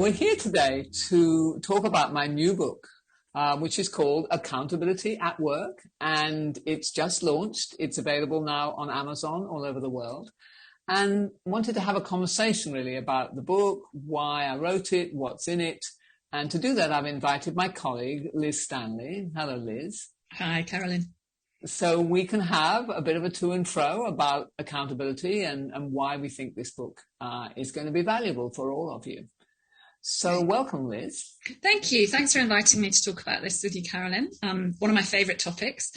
we're here today to talk about my new book, which is called Accountability at Work, and it's just launched. It's available now on Amazon all over the world, and wanted to have a conversation really about the book, why I wrote it, what's in it. And to do that, I've invited my colleague, Liz Stanley. Hello, Liz. Hi, Carolyn. So we can have a bit of a to and fro about accountability and why we think this book is going to be valuable for all of you. So welcome, Liz. Thank you. Thanks for inviting me to talk about this with you, Carolyn. One of my favourite topics,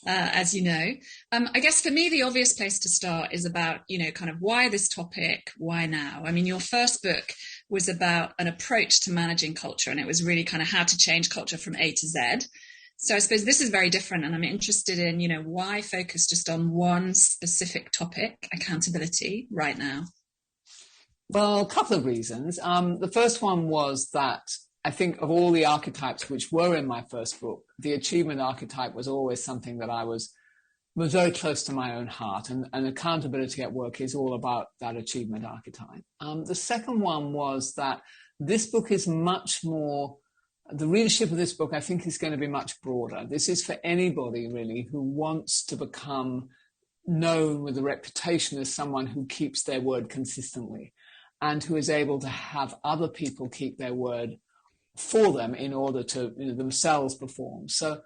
as you know. I guess for me, the obvious place to start is about, kind of why this topic, why now? I mean, your first book was about an approach to managing culture, and it was really kind of how to change culture from A to Z. So I suppose this is very different, and I'm interested in, why focus just on one specific topic, accountability, right now? Well, a couple of reasons. The first one was that I think of all the archetypes which were in my first book, the achievement archetype was always something that I was very close to my own heart, and accountability at work is all about that achievement archetype. The second one was that this book is much more, the readership of this book I think is going to be much broader. This is for anybody really who wants to become known with a reputation as someone who keeps their word consistently and who is able to have other people keep their word for them in order to themselves perform. So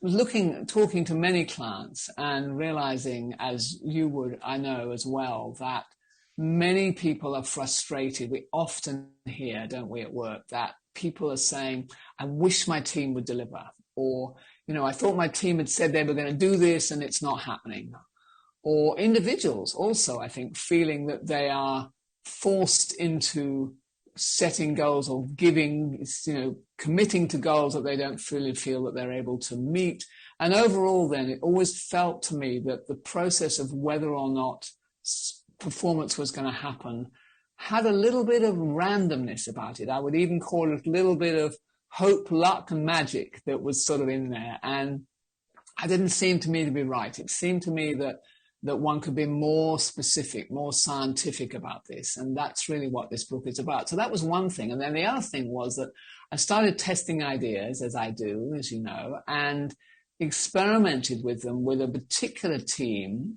talking to many clients and realizing, as you would, I know as well, that many people are frustrated. We often hear, don't we, at work, that people are saying, I wish my team would deliver, or, I thought my team had said they were going to do this and it's not happening. Or individuals also, I think, feeling that they are forced into setting goals or committing to goals that they don't really feel that they're able to meet. And overall, then, it always felt to me that the process of whether or not performance was going to happen had a little bit of randomness about it. I would even call it a little bit of hope, luck, and magic that was sort of in there. And it didn't seem to me to be right. It seemed to me that one could be more specific, more scientific about this. And that's really what this book is about. So that was one thing. And then the other thing was that I started testing ideas, as I do, as you know, and experimented with them with a particular team.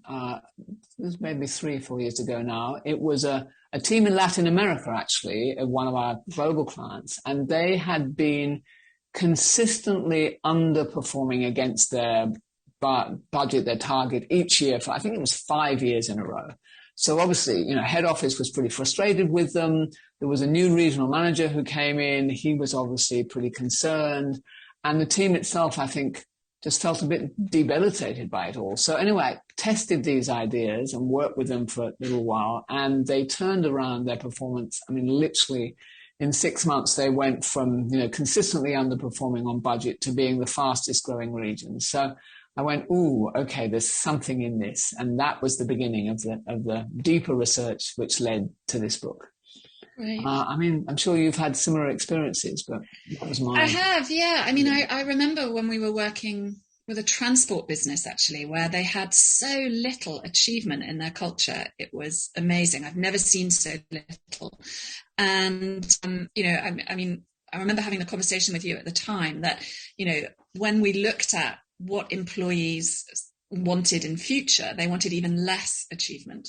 This was maybe 3 or 4 years ago now. It was a team in Latin America, actually, one of our global clients. And they had been consistently underperforming against their budget, their target each year for, I think it was 5 years in a row. So obviously, head office was pretty frustrated with them. There was a new regional manager who came in. He was obviously pretty concerned. And the team itself, I think, just felt a bit debilitated by it all. So anyway, I tested these ideas and worked with them for a little while, and they turned around their performance. I mean, literally in 6 months, they went from, consistently underperforming on budget to being the fastest growing region. So I went, ooh, okay, there's something in this. And that was the beginning of the deeper research which led to this book. Right. I'm sure you've had similar experiences, but that was mine. I have, yeah. I mean, I remember when we were working with a transport business, actually, where they had so little achievement in their culture. It was amazing. I've never seen so little. And, I remember having the conversation with you at the time that, when we looked at what employees wanted in future, they wanted even less achievement.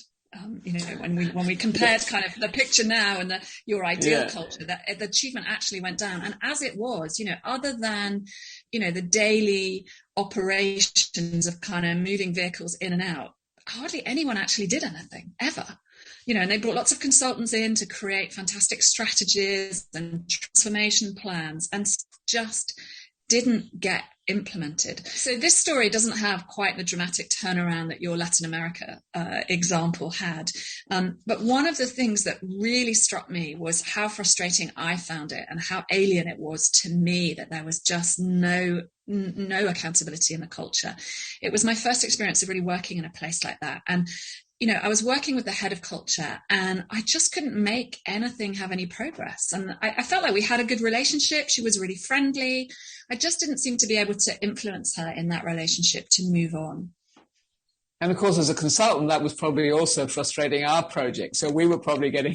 When we compared kind of the picture now and your ideal culture, that the achievement actually went down. And as it was, other than, the daily operations of kind of moving vehicles in and out, hardly anyone actually did anything ever. And they brought lots of consultants in to create fantastic strategies and transformation plans, and just didn't get implemented. So this story doesn't have quite the dramatic turnaround that your Latin America example had. But one of the things that really struck me was how frustrating I found it and how alien it was to me that there was just no accountability in the culture. It was my first experience of really working in a place like that. And I was working with the head of culture, and I just couldn't make anything have any progress. And I felt like we had a good relationship. She was really friendly. I just didn't seem to be able to influence her in that relationship to move on. And of course, as a consultant, that was probably also frustrating our project. So we were probably getting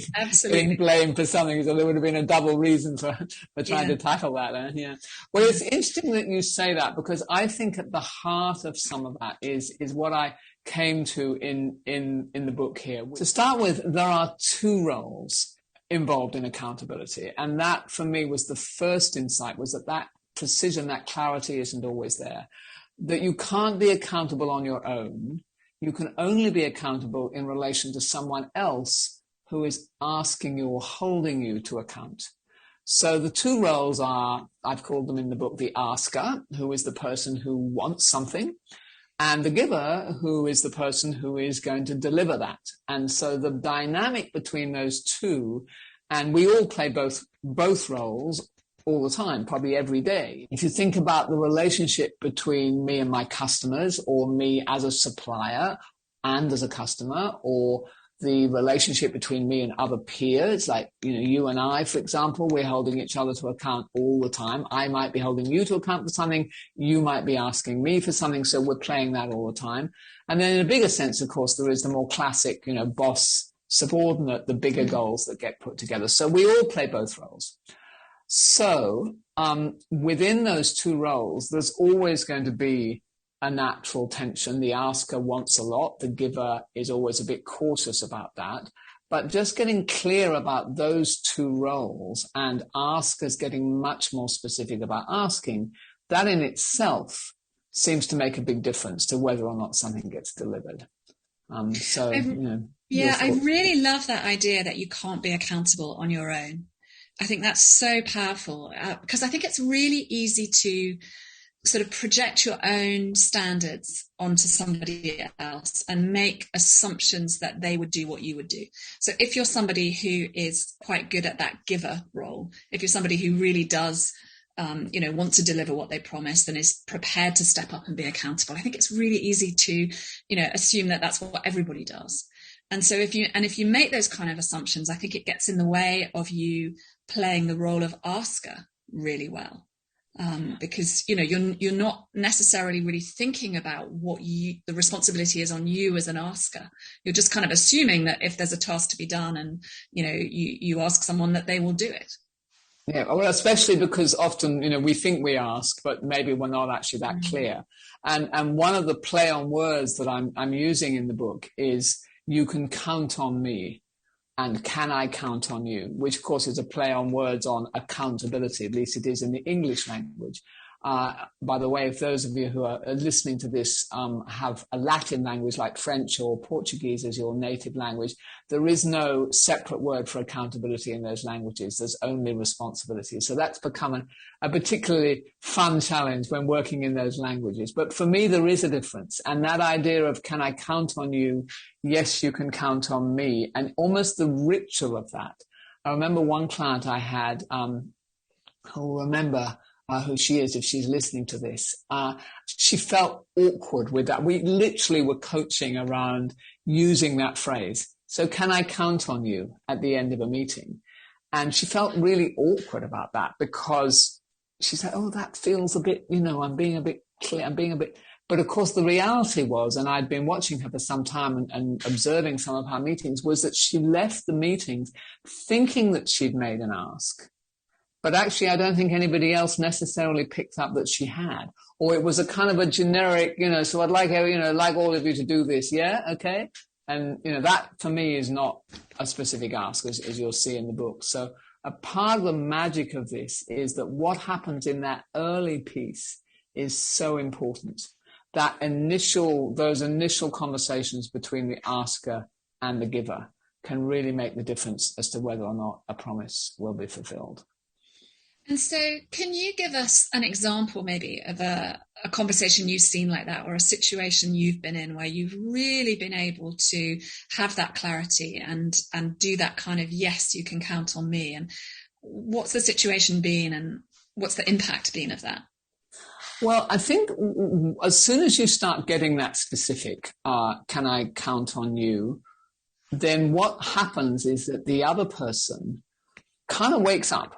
blamed for something. So there would have been a double reason for trying to tackle that. Yeah. Well, it's interesting that you say that, because I think at the heart of some of that is what I came to in the book here. To start with, there are two roles involved in accountability. And that, for me, was the first insight, was that precision, that clarity isn't always there. That you can't be accountable on your own. You can only be accountable in relation to someone else who is asking you or holding you to account. So the two roles are, I've called them in the book, the asker, who is the person who wants something, and the giver, who is the person who is going to deliver that. And so the dynamic between those two, and we all play both roles all the time, probably every day. If you think about the relationship between me and my customers, or me as a supplier and as a customer, or the relationship between me and other peers, like, you and I, for example, we're holding each other to account all the time. I might be holding you to account for something. You might be asking me for something. So we're playing that all the time. And then in a bigger sense, of course, there is the more classic, boss subordinate, the bigger goals that get put together. So we all play both roles. So within those two roles, there's always going to be a natural tension. The asker wants a lot. The giver is always a bit cautious about that. But just getting clear about those two roles, and askers getting much more specific about asking, that in itself seems to make a big difference to whether or not something gets delivered. I really love that idea that you can't be accountable on your own. I think that's so powerful, because I think it's really easy to sort of project your own standards onto somebody else and make assumptions that they would do what you would do. So if you're somebody who is quite good at that giver role, if you're somebody who really does, want to deliver what they promised and is prepared to step up and be accountable, I think it's really easy to, assume that that's what everybody does. And so if you make those kind of assumptions, I think it gets in the way of you playing the role of asker really well, because you're not necessarily really thinking about what the responsibility is on you as an asker. You're just kind of assuming that if there's a task to be done, and you ask someone, that they will do it. Yeah, well, especially because often we think we ask, but maybe we're not actually that clear. And one of the play on words that I'm using in the book is, you can count on me, and can I count on you? Which, of course, is a play on words on accountability. At least it is in the English language. By the way, if those of you who are listening to this have a Latin language like French or Portuguese as your native language, there is no separate word for accountability in those languages. There's only responsibility. So that's become a particularly fun challenge when working in those languages. But for me, there is a difference. And that idea of, can I count on you? Yes, you can count on me. And almost the ritual of that. I remember one client I had, who'll remember who she is if she's listening to this. She felt awkward with that. We literally were coaching around using that phrase. So can I count on you at the end of a meeting? And she felt really awkward about that, because she said, oh, that feels a bit, I'm being a bit clear, but of course the reality was, and I'd been watching her for some time and observing some of her meetings, was that she left the meetings thinking that she'd made an ask. But actually, I don't think anybody else necessarily picked up that she had. Or it was a kind of a generic, so I'd like, like all of you to do this. Yeah, okay. And, that for me is not a specific ask, as you'll see in the book. So a part of the magic of this is that what happens in that early piece is so important. Those initial conversations between the asker and the giver can really make the difference as to whether or not a promise will be fulfilled. And so can you give us an example maybe of a conversation you've seen like that, or a situation you've been in where you've really been able to have that clarity and do that kind of, yes, you can count on me? And what's the situation been, and what's the impact been of that? Well, I think as soon as you start getting that specific, can I count on you? Then what happens is that the other person kind of wakes up.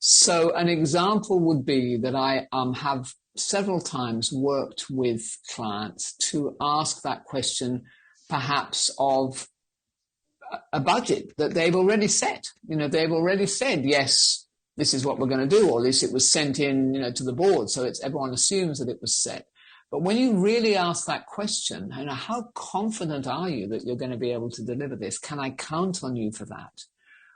So an example would be that I have several times worked with clients to ask that question, perhaps of a budget that they've already set. They've already said, yes, this is what we're going to do, or at least it was sent in, to the board, so everyone assumes that it was set. But when you really ask that question, how confident are you that you're going to be able to deliver this? Can I count on you for that?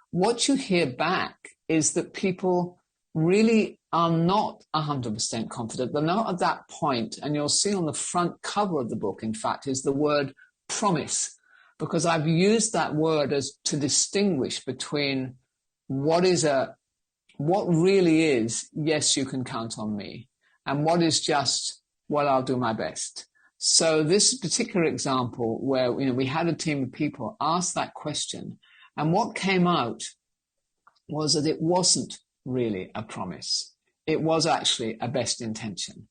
What you hear back is that people really are not 100% confident. They're not at that point. And you'll see on the front cover of the book, in fact, is the word promise, because I've used that word as to distinguish between what really is, yes, you can count on me, and what is just, well, I'll do my best. So this particular example where, we had a team of people ask that question, and what came out was that it wasn't really a promise. It was actually a best intention.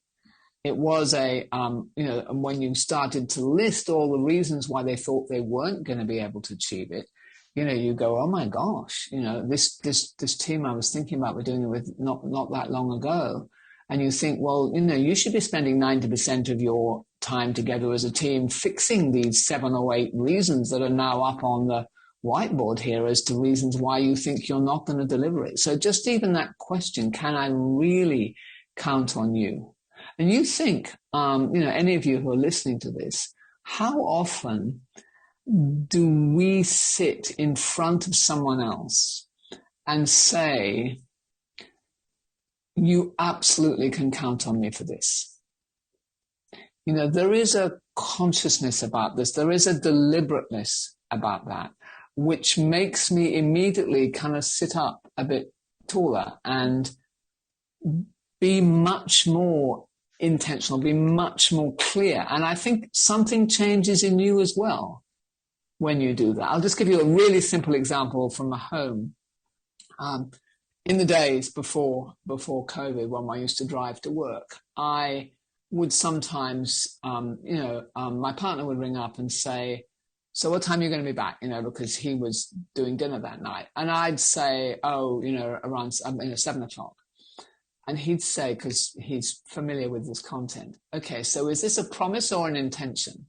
It was when you started to list all the reasons why they thought they weren't going to be able to achieve it, you go, oh my gosh, this team I was thinking about, we're doing it with not that long ago. And you think, well, you should be spending 90% of your time together as a team fixing these 7 or 8 reasons that are now up on the whiteboard here as to reasons why you think you're not going to deliver it. So just even that question, can I really count on you? And you think, any of you who are listening to this, how often do we sit in front of someone else and say, you absolutely can count on me for this? There is a consciousness about this. There is a deliberateness about that, which makes me immediately kind of sit up a bit taller and be much more intentional, be much more clear. And I think something changes in you as well when you do that. I'll just give you a really simple example from my home. In the days before COVID, when I used to drive to work, I would sometimes, my partner would ring up and say, so what time are you going to be back? Because he was doing dinner that night. And I'd say, around 7 o'clock. And he'd say, because he's familiar with this content, okay, so is this a promise or an intention?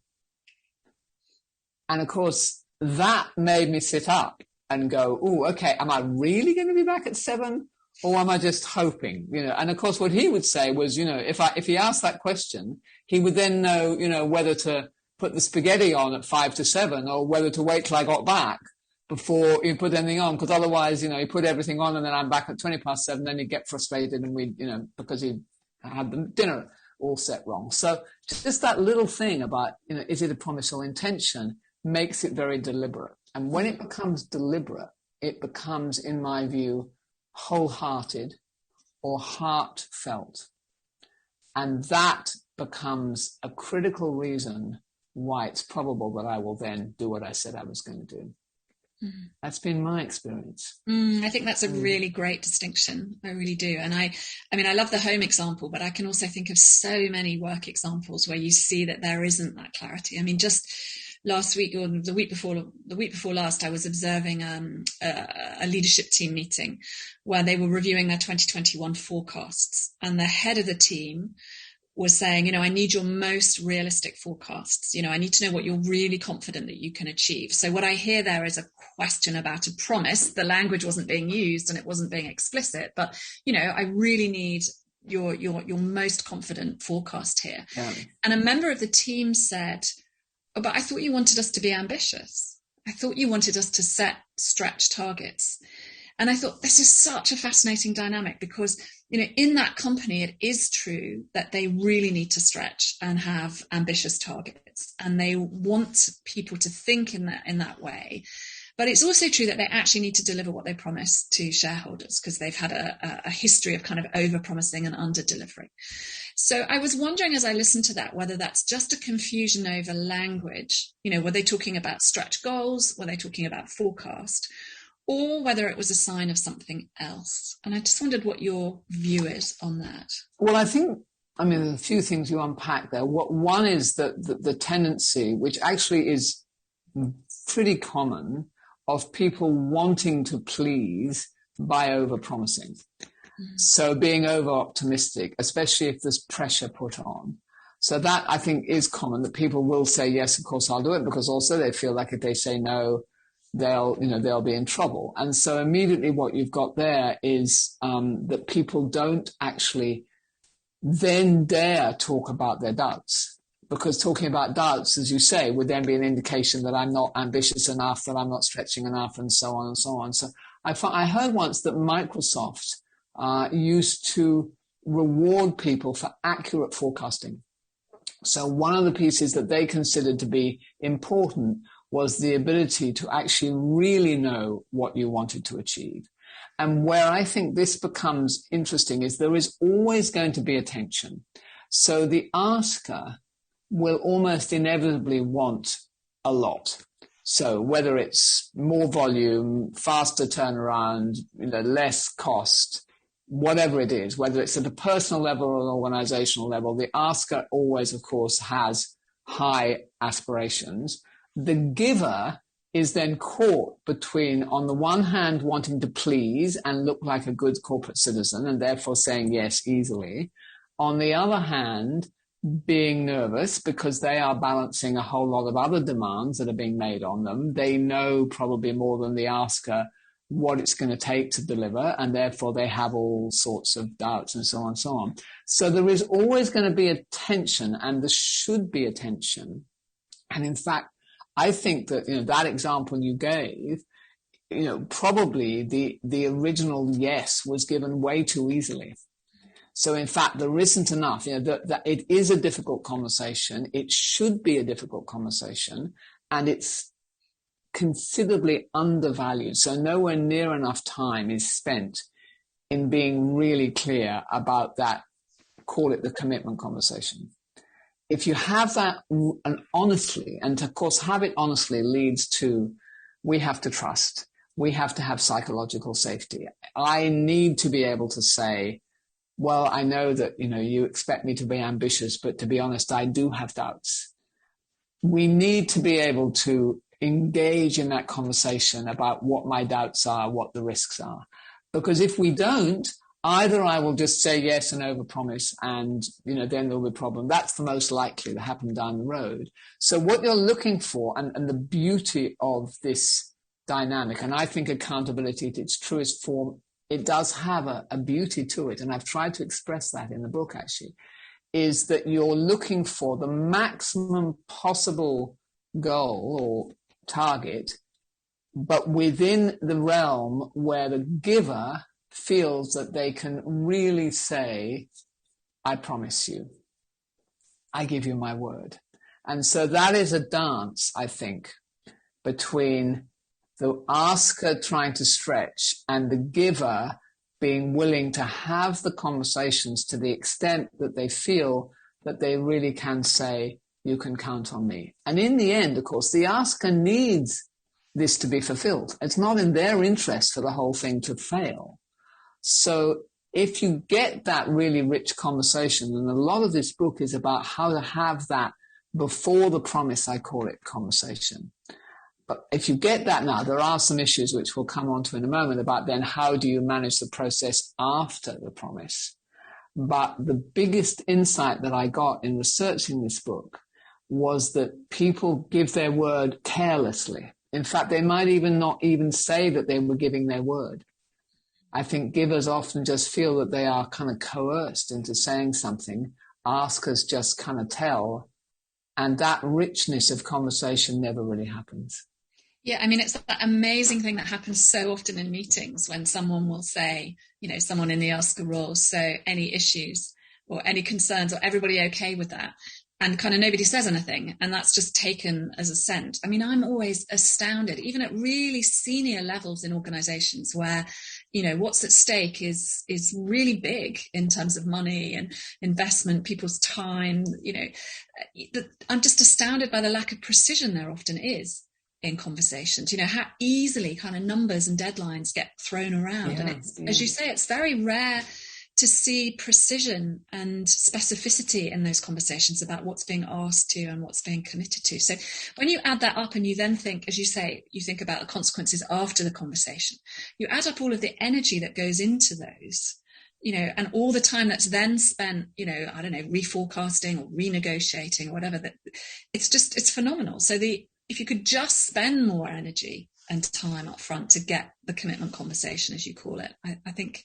And of course, that made me sit up and go, oh, okay, am I really going to be back at 7? Or am I just hoping? And of course, what he would say was, if he asked that question, he would then know, whether to put the spaghetti on at 5 to 7 or whether to wait till I got back before you put anything on. Because otherwise, you put everything on and then I'm back at 20 past 7, then he'd get frustrated and because he had the dinner all set wrong. So just that little thing about, is it a promise or intention makes it very deliberate. And when it becomes deliberate, it becomes, in my view, wholehearted or heartfelt. And that becomes a critical reason why it's probable that I will then do what I said I was going to do. Mm-hmm. That's been my experience. I think that's a really great distinction. I really do. And I love the home example, but I can also think of so many work examples where you see that there isn't that clarity. Just last week or the week before last, I was observing a leadership team meeting where they were reviewing their 2021 forecasts, and the head of the team was saying, I need your most realistic forecasts. I need to know what you're really confident that you can achieve. So what I hear there is a question about a promise. The language wasn't being used and it wasn't being explicit, but, I really need your most confident forecast here. Yeah. And a member of the team said, oh, but I thought you wanted us to be ambitious. I thought you wanted us to set stretch targets. And I thought this is such a fascinating dynamic because, in that company, it is true that they really need to stretch and have ambitious targets, and they want people to think in that way. But it's also true that they actually need to deliver what they promise to shareholders because they've had a history of kind of over-promising and under-delivering. So I was wondering as I listened to that, whether that's just a confusion over language. Were they talking about stretch goals? Were they talking about forecast? Or whether it was a sign of something else. And I just wondered what your view is on that. Well, I think, there's a few things you unpack there. One is that the tendency, which actually is pretty common, of people wanting to please by over-promising. So being over optimistic, especially if there's pressure put on. So that I think is common, that people will say, yes, of course I'll do it, because also they feel like if they say no, they'll be in trouble. And so immediately what you've got there is that people don't actually then dare talk about their doubts, because talking about doubts, as you say, would then be an indication that I'm not ambitious enough, that I'm not stretching enough, and so on and so on. So I heard once that Microsoft used to reward people for accurate forecasting. So one of the pieces that they considered to be important was the ability to actually really know what you wanted to achieve. And where I think this becomes interesting is there is always going to be a tension. So the asker will almost inevitably want a lot. So whether it's more volume, faster turnaround, less cost, whatever it is, whether it's at a personal level or an organizational level, the asker always, of course, has high aspirations. The giver is then caught between, on the one hand, wanting to please and look like a good corporate citizen and therefore saying yes easily. On the other hand, being nervous because they are balancing a whole lot of other demands that are being made on them. They know probably more than the asker what it's going to take to deliver, and therefore they have all sorts of doubts and so on and so on. So there is always going to be a tension, and there should be a tension. And in fact, I think that, that example you gave, probably the original yes was given way too easily. So in fact, there isn't enough, that it is a difficult conversation. It should be a difficult conversation, and it's considerably undervalued. So nowhere near enough time is spent in being really clear about that, call it the commitment conversation. If you have that and honestly, and of course have it honestly leads to, we have to trust, we have to have psychological safety. I need to be able to say, well, I know that, you expect me to be ambitious, but to be honest, I do have doubts. We need to be able to engage in that conversation about what my doubts are, what the risks are. Because if we don't, either I will just say yes and overpromise, and, then there'll be a problem. That's the most likely to happen down the road. So what you're looking for, and the beauty of this dynamic, and I think accountability at its truest form, it does have a beauty to it, and I've tried to express that in the book actually, is that you're looking for the maximum possible goal or target, but within the realm where the giver feels that they can really say, I promise you, I give you my word. And so that is a dance, I think, between the asker trying to stretch and the giver being willing to have the conversations to the extent that they feel that they really can say, you can count on me. And in the end, of course, the asker needs this to be fulfilled. It's not in their interest for the whole thing to fail. So if you get that really rich conversation, and a lot of this book is about how to have that before the promise, I call it, conversation. But if you get that now, there are some issues which we'll come on to in a moment about then how do you manage the process after the promise. But the biggest insight that I got in researching this book was that people give their word carelessly. In fact, they might even not even say that they were giving their word. I think givers often just feel that they are kind of coerced into saying something. Askers just kind of tell. And that richness of conversation never really happens. Yeah, I mean, it's that amazing thing that happens so often in meetings when someone will say, someone in the asker role, so any issues or any concerns, or everybody okay with that? And kind of nobody says anything, and that's just taken as assent. I mean, I'm always astounded, even at really senior levels in organizations where, what's at stake is really big in terms of money and investment, people's time. I'm just astounded by the lack of precision there often is in conversations, how easily kind of numbers and deadlines get thrown around. Yeah, and it's, as you say, it's very rare to see precision and specificity in those conversations about what's being asked to and what's being committed to. So when you add that up and you then think, as you say, you think about the consequences after the conversation, you add up all of the energy that goes into those. and all the time that's then spent, I don't know, reforecasting or renegotiating or whatever, that it's phenomenal. So if you could just spend more energy and time up front to get the commitment conversation, as you call it, I think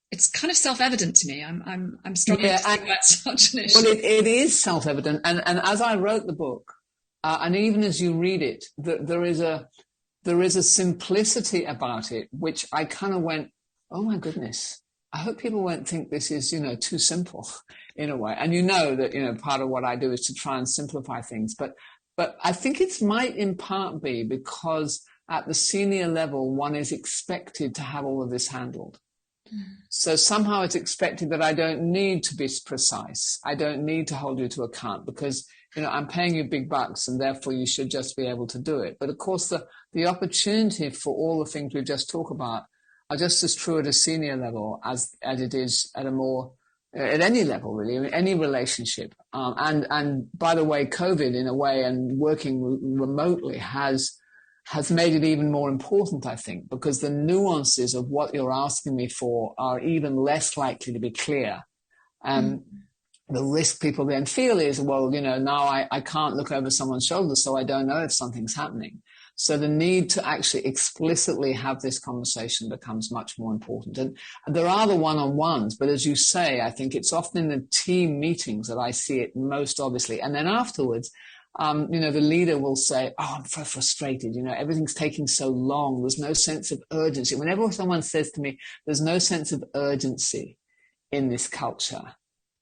it's kind of self-evident to me. I'm struggling to think about such an issue. Well, it is self-evident. And as I wrote the book, and even as you read it, there is a simplicity about it, which I kind of went, oh my goodness, I hope people won't think this is, too simple in a way. And that, part of what I do is to try and simplify things. But I think it might in part be because at the senior level, one is expected to have all of this handled. So somehow it's expected that I don't need to be precise. I don't need to hold you to account because, I'm paying you big bucks and therefore you should just be able to do it. But of course, the opportunity for all the things we've just talked about are just as true at a senior level as it is at at any level, really, any relationship. And by the way, COVID in a way and working remotely has made it even more important, I think, because the nuances of what you're asking me for are even less likely to be clear. The risk people then feel is, well, now I can't look over someone's shoulder, so I don't know if something's happening. So the need to actually explicitly have this conversation becomes much more important. And there are the one-on-ones, but as you say, I think it's often in the team meetings that I see it most obviously. And then afterwards, the leader will say, oh, I'm so frustrated. Everything's taking so long. There's no sense of urgency. Whenever someone says to me, there's no sense of urgency in this culture,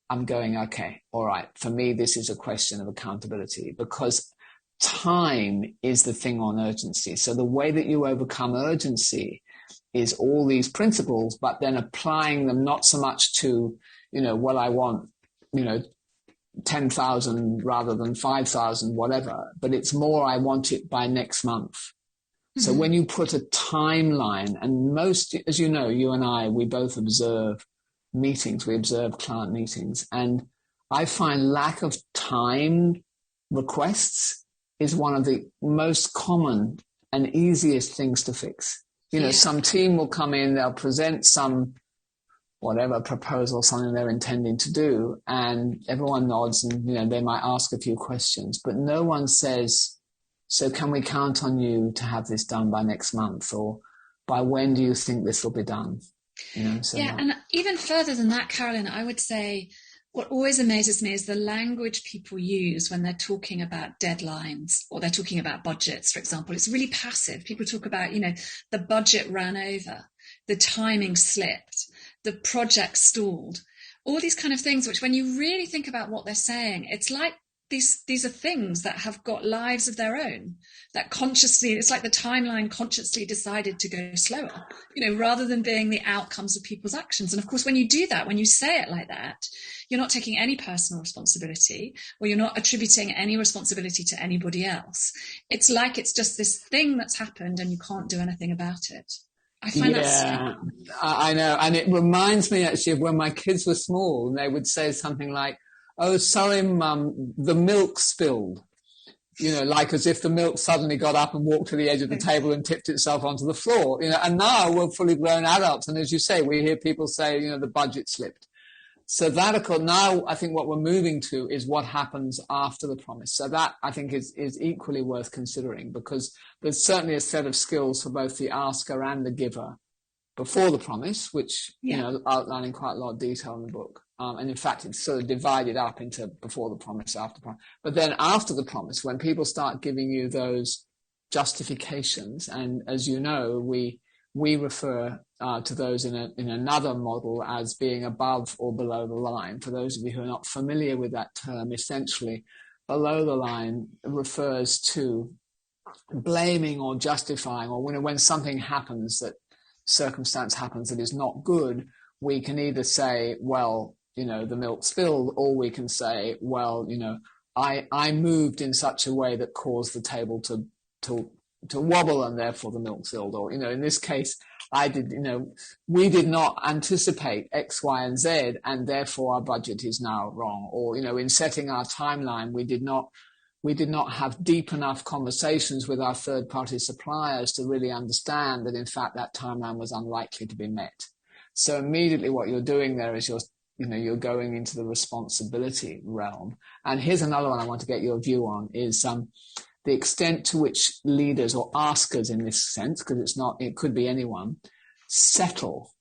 I'm going, okay, all right. For me, this is a question of accountability because time is the thing on urgency. So the way that you overcome urgency is all these principles, but then applying them not so much to, well, I want, 10,000 rather than 5,000, whatever, but it's more, I want it by next month. Mm-hmm. So when you put a timeline, and most, as you know, you and I, we both observe meetings, we observe client meetings, and I find lack of time requests is one of the most common and easiest things to fix. Some team will come in, they'll present some whatever proposal, something they're intending to do, and everyone nods and, they might ask a few questions, but no one says, so can we count on you to have this done by next month? Or by when do you think this will be done? And even further than that, Carolyn, I would say what always amazes me is the language people use when they're talking about deadlines or they're talking about budgets, for example. It's really passive. People talk about, the budget ran over, the timing slipped, the project stalled, all these kind of things, which when you really think about what they're saying, it's like these are things that have got lives of their own, that consciously, it's like the timeline consciously decided to go slower, rather than being the outcomes of people's actions. And of course, when you do that, when you say it like that, you're not taking any personal responsibility, or you're not attributing any responsibility to anybody else. It's like it's just this thing that's happened and you can't do anything about it. I find that I know. And it reminds me actually of when my kids were small and they would say something like, oh, sorry, Mum, the milk spilled. Like as if the milk suddenly got up and walked to the edge of the table and tipped itself onto the floor. And now we're fully grown adults. And as you say, we hear people say, the budget slipped. So that, of course, now I think what we're moving to is what happens after the promise. So that I think is equally worth considering, because there's certainly a set of skills for both the asker and the giver before the promise, which, outline in quite a lot of detail in the book. And in fact, it's sort of divided up into before the promise, after the promise. But then after the promise, when people start giving you those justifications, and as you know, we refer to those in another model as being above or below the line. For those of you who are not familiar with that term, essentially, below the line refers to blaming or justifying, or when something happens, that circumstance happens that is not good, we can either say, well, the milk spilled, or we can say, well, I moved in such a way that caused the table to wobble and therefore the milk spilled. Or, in this case, we did not anticipate X, Y, and Z, and therefore our budget is now wrong. Or, in setting our timeline, we did not have deep enough conversations with our third-party suppliers to really understand that, in fact, that timeline was unlikely to be met. So immediately what you're doing there is you're going into the responsibility realm. And here's another one I want to get your view on is the extent to which leaders or askers in this sense, because it could be anyone, settle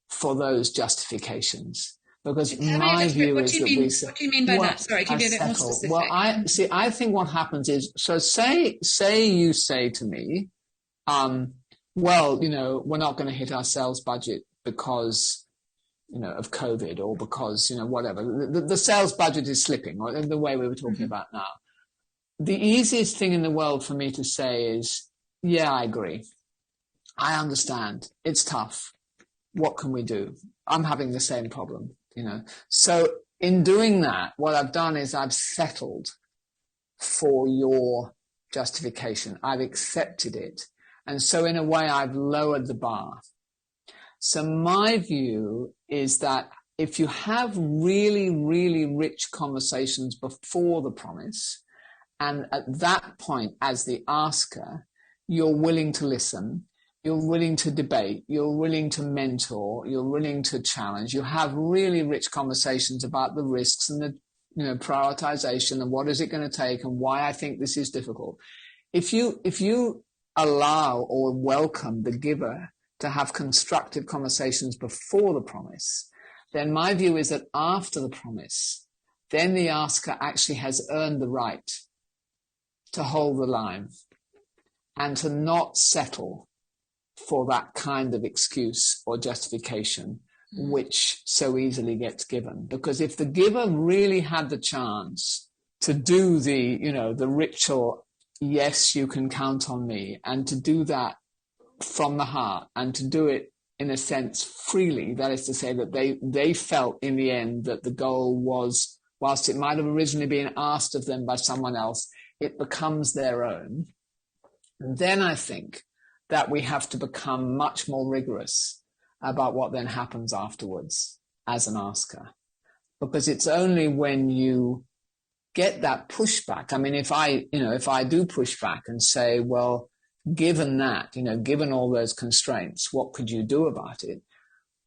for those justifications. Because my view is that what do you mean by that? Sorry, can you be a bit more specific? Well, I think what happens is, so say you say to me, well, we're not going to hit our sales budget because, of COVID, or because, whatever. The sales budget is slipping, or in the way we were talking about now. The easiest thing in the world for me to say is, yeah, I agree. I understand. It's tough. What can we do? I'm having the same problem, So in doing that, what I've done is I've settled for your justification. I've accepted it. And so in a way, I've lowered the bar. So my view is that if you have really, really rich conversations before the promise, and at that point, as the asker, you're willing to listen, you're willing to debate, you're willing to mentor, you're willing to challenge, you have really rich conversations about the risks and the prioritization and what is it going to take and why I think this is difficult. If you allow or welcome the giver to have constructive conversations before the promise, then my view is that after the promise, then the asker actually has earned the right to hold the line and to not settle for that kind of excuse or justification which so easily gets given. Because if the giver really had the chance to do the ritual, yes, you can count on me, and to do that from the heart and to do it in a sense freely, that is to say that they felt in the end that the goal was, whilst it might have originally been asked of them by someone else, it becomes their own, then I think that we have to become much more rigorous about what then happens afterwards as an asker. Because it's only when you get that pushback. I mean, if I do push back and say, well, given that, given all those constraints, what could you do about it?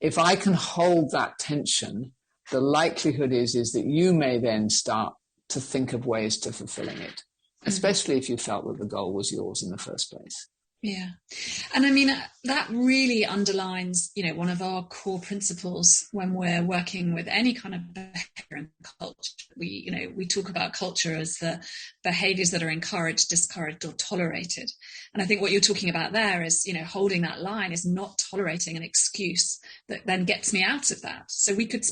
If I can hold that tension, the likelihood is that you may then start to think of ways to fulfilling it, especially if you felt that the goal was yours in the first place. Yeah. And I mean, that really underlines, one of our core principles when we're working with any kind of behavior and culture. We talk about culture as the behaviors that are encouraged, discouraged, or tolerated. And I think what you're talking about there is, holding that line is not tolerating an excuse that then gets me out of that. So we could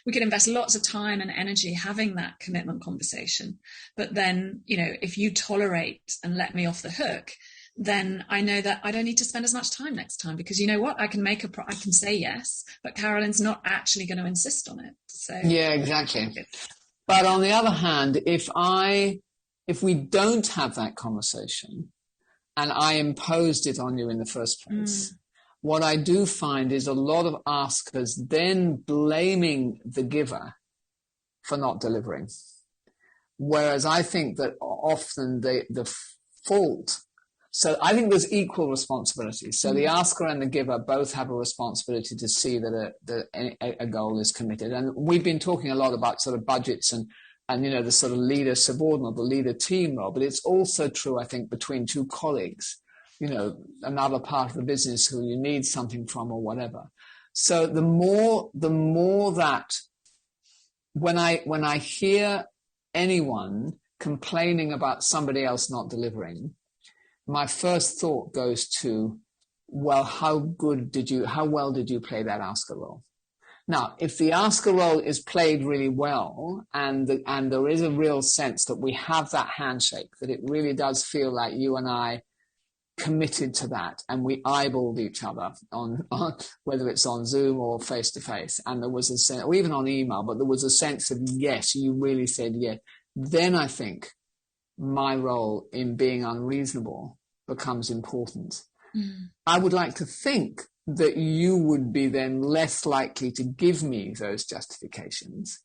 invest lots of time and energy having that commitment conversation. But then, if you tolerate and let me off the hook, then I know that I don't need to spend as much time next time, because you know what? I can I can say yes, but Carolyn's not actually going to insist on it. So yeah, exactly. But on the other hand, if we don't have that conversation and I imposed it on you in the first place, what I do find is a lot of askers then blaming the giver for not delivering. Whereas I think that often the fault. So I think there's equal responsibility. So the asker and the giver both have a responsibility to see that a goal is committed. And we've been talking a lot about sort of budgets and the sort of leader subordinate, the leader team role. But it's also true, I think, between two colleagues, another part of the business who you need something from or whatever. So the more that when I hear anyone complaining about somebody else not delivering, my first thought goes to, well, how well did you play that asker role? Now, if the asker role is played really well, and there is a real sense that we have that handshake, that it really does feel like you and I committed to that, and we eyeballed each other on whether it's on Zoom or face to face, and there was a sense, or even on email, but there was a sense of yes, you really said yes. Then I think my role in being unreasonable becomes important. I would like to think that you would be then less likely to give me those justifications.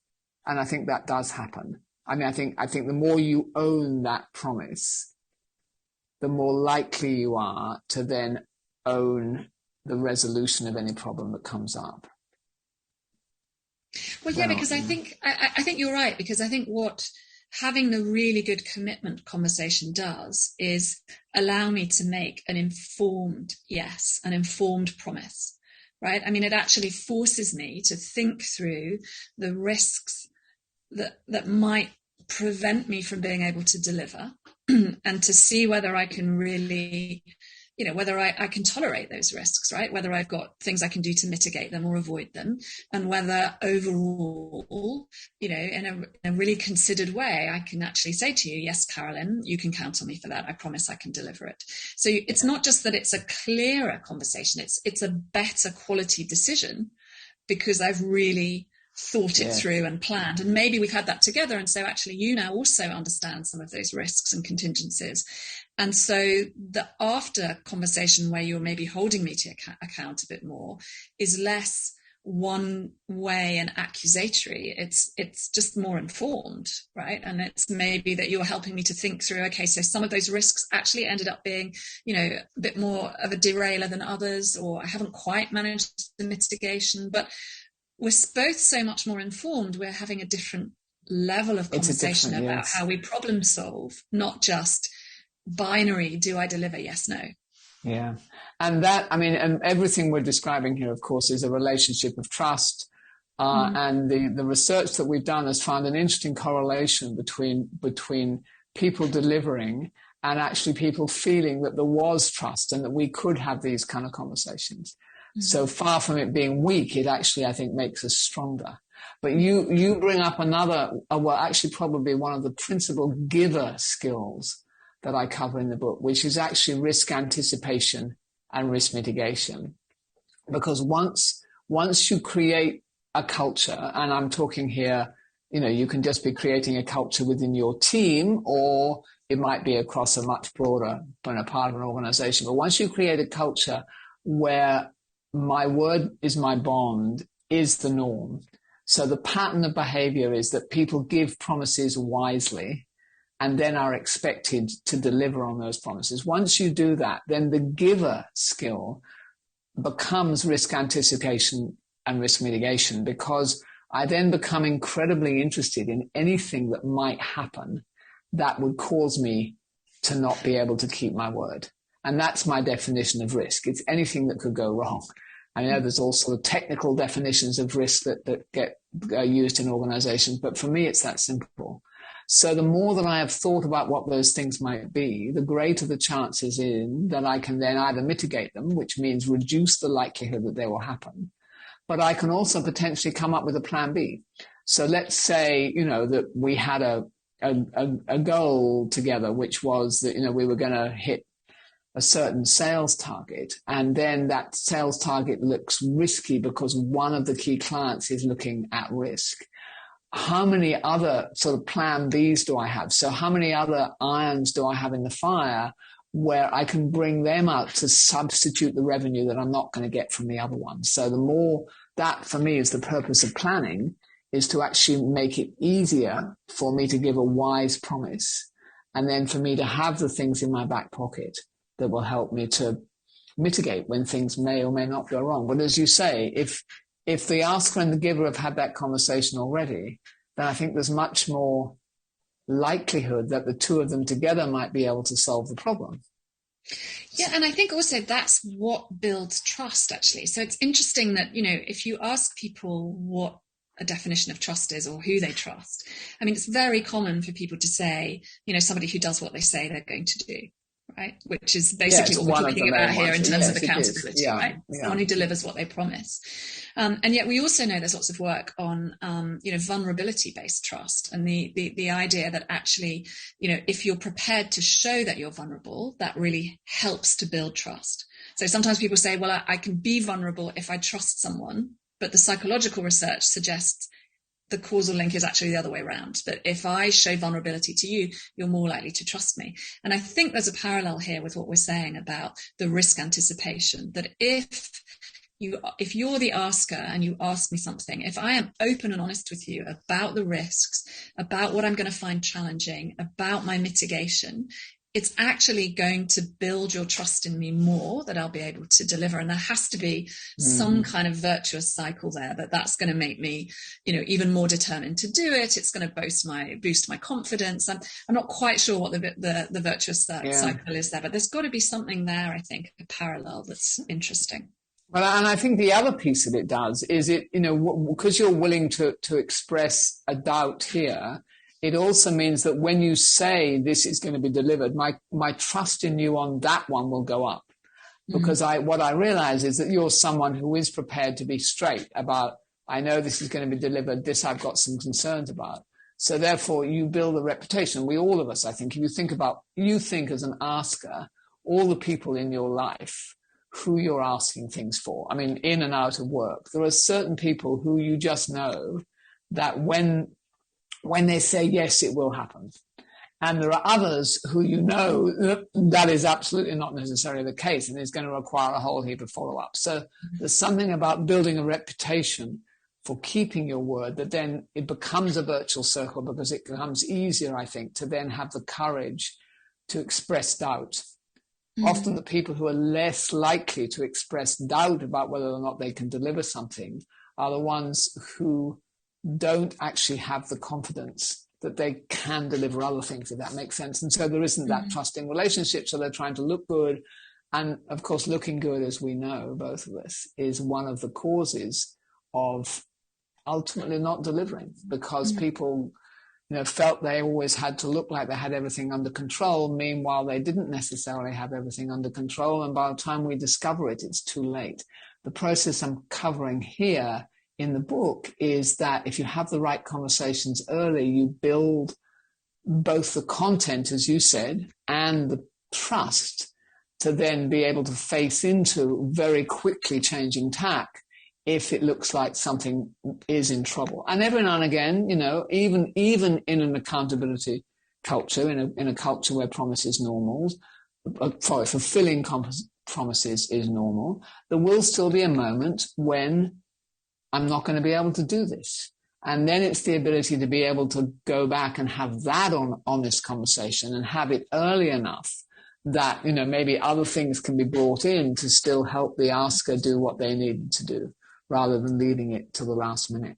And I think that does happen. I mean, I think the more you own that promise, the more likely you are to then own the resolution of any problem that comes up. Well, yeah, because I think you're right, because I think what having the really good commitment conversation does is allow me to make an informed yes, an informed promise, right? I mean, it actually forces me to think through the risks that might prevent me from being able to deliver and to see whether I can really, whether I can tolerate those risks, right? Whether I've got things I can do to mitigate them or avoid them, and whether overall, in a really considered way, I can actually say to you, yes, Carolyn, you can count on me for that. I promise I can deliver it. So it's not just that it's a clearer conversation, it's a better quality decision because I've really thought it through and planned. And maybe we've had that together. And so actually you now also understand some of those risks and contingencies. And so the after conversation where you're maybe holding me to account a bit more is less one way and accusatory. It's just more informed, right? And it's maybe that you're helping me to think through, okay, so some of those risks actually ended up being, a bit more of a derailer than others, or I haven't quite managed the mitigation, but we're both so much more informed. We're having a different level of conversation about how we problem solve, not just binary, do I deliver? Yes, no. Yeah. And and everything we're describing here, of course, is a relationship of trust. And the research that we've done has found an interesting correlation between people delivering and actually people feeling that there was trust and that we could have these kind of conversations. So far from it being weak, it actually, I think, makes us stronger. But you bring up another, actually probably one of the principal giver skills that I cover in the book, which is actually risk anticipation and risk mitigation. Because once you create a culture, and I'm talking here, you can just be creating a culture within your team, or it might be across a much broader part of an organization. But once you create a culture where my word is my bond is the norm. So the pattern of behavior is that people give promises wisely and then are expected to deliver on those promises. Once you do that, then the giver skill becomes risk anticipation and risk mitigation, because I then become incredibly interested in anything that might happen that would cause me to not be able to keep my word. And that's my definition of risk. It's anything that could go wrong. I know there's all sort of technical definitions of risk that get used in organizations, but for me, it's that simple. So the more that I have thought about what those things might be, the greater the chances in that I can then either mitigate them, which means reduce the likelihood that they will happen, but I can also potentially come up with a plan B. So let's say, that we had a goal together, which was that, we were going to hit a certain sales target, and then that sales target looks risky because one of the key clients is looking at risk. How many other sort of plan Bs do I have? So how many other irons do I have in the fire where I can bring them out to substitute the revenue that I'm not going to get from the other one? So the more that, for me, is the purpose of planning, is to actually make it easier for me to give a wise promise, and then for me to have the things in my back pocket that will help me to mitigate when things may or may not go wrong. But as you say, if the asker and the giver have had that conversation already, then I think there's much more likelihood that the two of them together might be able to solve the problem. Yeah, and I think also that's what builds trust, actually. So it's interesting that, if you ask people what a definition of trust is or who they trust, I mean, it's very common for people to say, somebody who does what they say they're going to do. Right, which is basically what we're talking about here in terms of accountability, right? Someone who delivers what they promise. And yet we also know there's lots of work on, vulnerability-based trust, and the idea that actually, if you're prepared to show that you're vulnerable, that really helps to build trust. So sometimes people say, well, I can be vulnerable if I trust someone, but the psychological research suggests the causal link is actually the other way around, that if I show vulnerability to you, you're more likely to trust me. And I think there's a parallel here with what we're saying about the risk anticipation, that if you're the asker and you ask me something, if I am open and honest with you about the risks, about what I'm going to find challenging, about my mitigation, it's actually going to build your trust in me more, that I'll be able to deliver. And there has to be some kind of virtuous cycle there, that's going to make me, even more determined to do it. It's going to boost my confidence. I'm not quite sure what the virtuous cycle is there, but there's got to be something there, I think, a parallel that's interesting. Well, and I think the other piece that it does is because you're willing to express a doubt here, it also means that when you say this is going to be delivered, my trust in you on that one will go up. Because what I realize is that you're someone who is prepared to be straight about, I know this is going to be delivered, this I've got some concerns about. So therefore you build a reputation. All of us, I think, if you think as an asker, all the people in your life who you're asking things for, I mean, in and out of work, there are certain people who you just know that when they say yes, it will happen. And there are others who that is absolutely not necessarily the case and is going to require a whole heap of follow-up. So there's something about building a reputation for keeping your word that then it becomes a virtual circle, because it becomes easier, I think, to then have the courage to express doubt. Often the people who are less likely to express doubt about whether or not they can deliver something are the ones who don't actually have the confidence that they can deliver other things, if that makes sense. And so there isn't that trusting relationship. So they're trying to look good. And of course, looking good, as we know, both of us, is one of the causes of ultimately not delivering, because people, felt they always had to look like they had everything under control. Meanwhile, they didn't necessarily have everything under control. And by the time we discover it, it's too late. The process I'm covering here in the book is that if you have the right conversations early, you build both the content, as you said, and the trust to then be able to face into very quickly changing tack if it looks like something is in trouble. And every now and again, even in an accountability culture, in a culture where promise is normal, fulfilling promises is normal, there will still be a moment when I'm not going to be able to do this. And then it's the ability to be able to go back and have that honest conversation and have it early enough that, maybe other things can be brought in to still help the asker do what they needed to do, rather than leaving it to the last minute.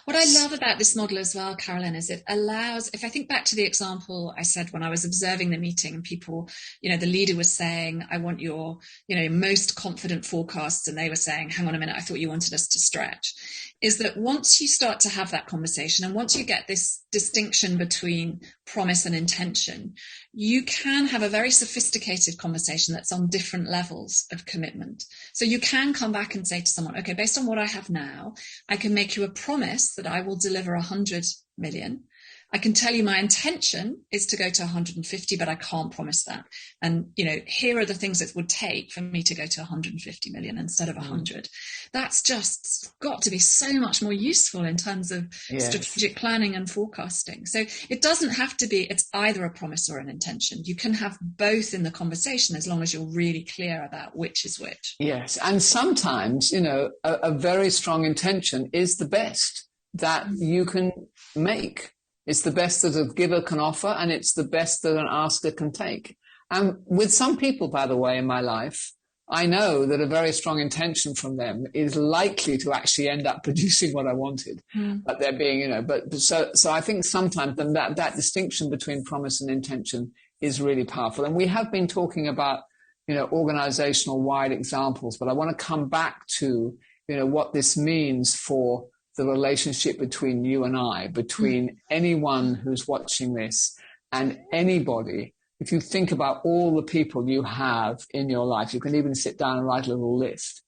What I love about this model as well, Carolyn, is it allows, if I think back to the example I said when I was observing the meeting and people, the leader was saying, I want your, most confident forecasts. And they were saying, hang on a minute, I thought you wanted us to stretch. Is that once you start to have that conversation and once you get this distinction between promise and intention, you can have a very sophisticated conversation that's on different levels of commitment. So you can come back and say to someone, okay, based on what I have now, I can make you a promise that I will deliver 100 million. I can tell you my intention is to go to 150, but I can't promise that. And, here are the things it would take for me to go to 150 million instead of 100. That's just got to be so much more useful in terms of strategic planning and forecasting. So it doesn't have to be, it's either a promise or an intention. You can have both in the conversation as long as you're really clear about which is which. Yes. And sometimes, a very strong intention is the best that you can make. It's the best that a giver can offer, and it's the best that an asker can take. And with some people, by the way, in my life, I know that a very strong intention from them is likely to actually end up producing what I wanted. But they're being, so I think sometimes that distinction between promise and intention is really powerful. And we have been talking about, organizational wide examples, but I want to come back to, what this means for the relationship between you and I, between anyone who's watching this and anybody. If you think about all the people you have in your life, you can even sit down and write a little list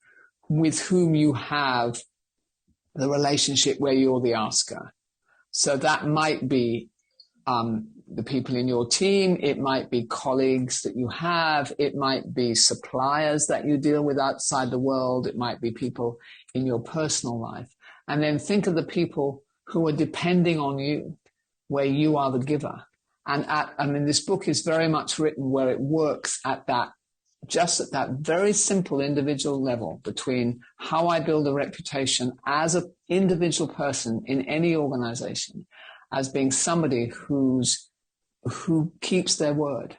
with whom you have the relationship where you're the asker. So that might be the people in your team. It might be colleagues that you have. It might be suppliers that you deal with outside the world. It might be people in your personal life. And then think of the people who are depending on you, where you are the giver. And this book is very much written where it works at that very simple individual level between how I build a reputation as an individual person in any organization, as being somebody who's who keeps their word.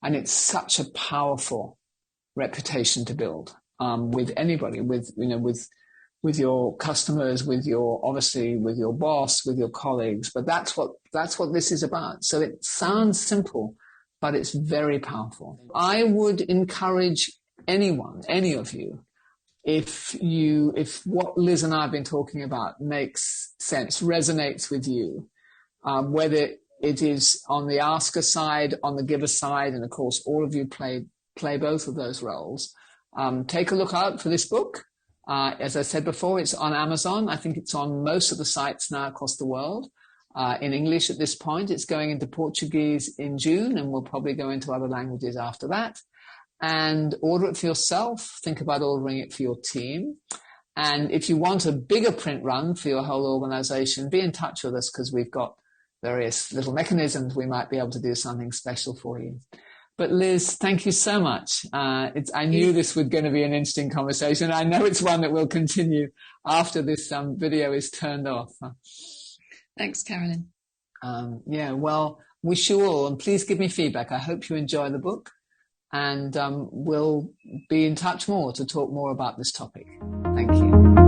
And it's such a powerful reputation to build with anybody, with your customers, obviously with your boss, with your colleagues. But that's what this is about. So it sounds simple, but it's very powerful. I would encourage anyone, any of you, if what Liz and I have been talking about makes sense, resonates with you, whether it is on the asker side, on the giver side, and of course all of you play both of those roles, take a look out for this book. As I said before, it's on Amazon. I think it's on most of the sites now across the world. In English at this point. It's going into Portuguese in June, and we'll probably go into other languages after that. And order it for yourself. Think about ordering it for your team. And if you want a bigger print run for your whole organization, be in touch with us, because we've got various little mechanisms. We might be able to do something special for you. But Liz, thank you so much. I knew this was going to be an interesting conversation. I know it's one that will continue after this video is turned off. Thanks, Carolyn. Well, wish you all, and please give me feedback. I hope you enjoy the book, and we'll be in touch more to talk more about this topic. Thank you.